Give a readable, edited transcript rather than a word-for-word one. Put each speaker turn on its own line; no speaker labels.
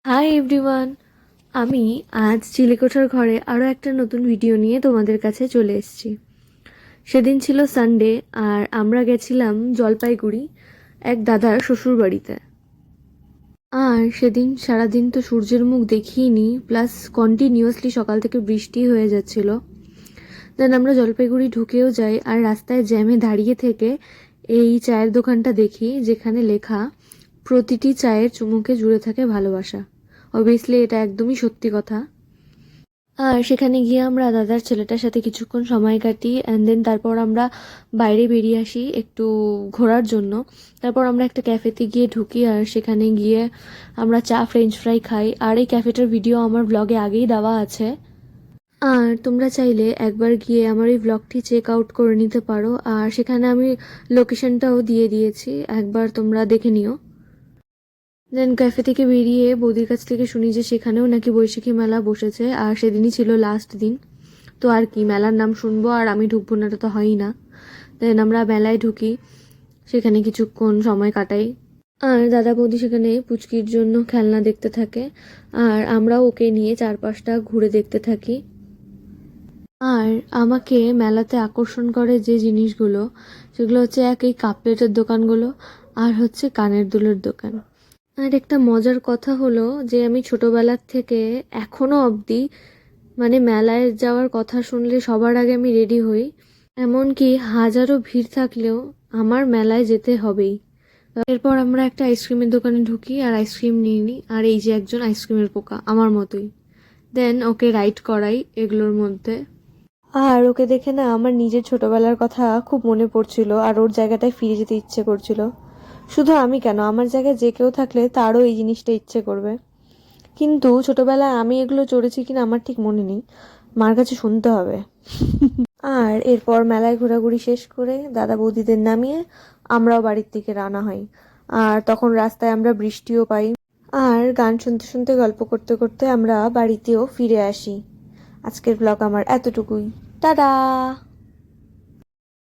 Hi everyone, আমি আজ চিলেকোঠার ঘরে আরও একটা নতুন ভিডিও নিয়ে তোমাদের কাছে চলে এসেছি। সেদিন ছিল সানডে আর আমরা গেছিলাম জলপাইগুড়ি এক দাদার শ্বশুর বাড়িতে। আর সেদিন সারাদিন তো সূর্যের মুখ দেখিনি, প্লাস কন্টিনিউয়াসলি সকাল থেকে বৃষ্টি হয়ে যাচ্ছিল। দেন আমরা জলপাইগুড়ি ঢুকেও যাই আর রাস্তায় জ্যামে দাঁড়িয়ে থেকে এই চায়ের দোকানটা দেখি যেখানে লেখা প্রতিটি চায়ের চুমুকে জুড়ে থাকে ভালোবাসা। অবভিয়াসলি এটা একদমই সত্যি কথা। আর সেখানে গিয়ে আমরা দাদার ছেলেটার সাথে কিছুক্ষণ সময় কাটি অ্যান্ড দেন তারপর আমরা বাইরে বেরিয়ে আসি একটু ঘোরার জন্য। তারপর আমরা একটা ক্যাফেতে গিয়ে ঢুকি আর সেখানে গিয়ে আমরা চা ফ্রেঞ্চ ফ্রাই খাই। আর এই ক্যাফেটার ভিডিও আমার ব্লগে আগেই দেওয়া আছে, আর তোমরা চাইলে একবার গিয়ে আমার এই ব্লগটি চেক আউট করে নিতে পারো। আর সেখানে আমি লোকেশনটাও দিয়ে দিয়েছি, একবার তোমরা দেখে নিও। দেন ক্যাফে থেকে বেরিয়ে বৌদির কাছ থেকে শুনি যে সেখানেও নাকি বৈশাখী মেলা বসেছে আর সেদিনই ছিল লাস্ট দিন। তো আর কি, মেলার নাম শুনবো আর আমি ঢুকবো না, এটা তো হয়ই না। দেন আমরা মেলায় ঢুকি, সেখানে কিছুক্ষণ সময় কাটাই। আর দাদা বৌদি সেখানে পুচকির জন্য খেলনা দেখতে থাকে আর আমরাও ওকে নিয়ে চারপাশটা ঘুরে দেখতে থাকি। আর আমাকে মেলাতে আকর্ষণ করে যে জিনিসগুলো, সেগুলো হচ্ছে এই কাপ প্লেটের দোকানগুলো আর হচ্ছে কানের দুলের দোকান। আর একটা মজার কথা হলো যে আমি ছোটবেলার থেকে এখনো অবধি মানে মেলায় যাওয়ার কথা শুনলে সবার আগে আমি রেডি হই। এমনকি হাজারো ভিড় থাকলেও আমার মেলায় যেতে হবেই। এরপর আমরা একটা আইসক্রিমের দোকানে ঢুকি আর আইসক্রিম নিয়ে নিই। আর এই যে একজন আইসক্রিমের পোকা আমার মতোই, দেন ওকে রাইড করাই এগুলোর মধ্যে। আর ওকে দেখে না আমার নিজের ছোটবেলার কথা খুব মনে পড়ছিল আর ওর জায়গাটায় ফিরে যেতে ইচ্ছে করছিল। শুধু আমি কেন, আমার জায়গায় যে কেউ থাকলে তারও এই জিনিসটা ইচ্ছে করবে। কিন্তু ছোটবেলায় আমি এগুলো চড়েছি কিনা আমার ঠিক মনে নেই, মার কাছে শুনতে হবে। আর এরপর মেলায় ঘোরাঘুরি শেষ করে দাদা বৌদিদের নামিয়ে আমরাও বাড়ির দিকে রওনা হই। আর তখন রাস্তায় আমরা বৃষ্টিও পাই আর গান শুনতে শুনতে গল্প করতে করতে আমরা বাড়িতেও ফিরে আসি। আজকের ব্লগ আমার এতটুকুই। টাটা।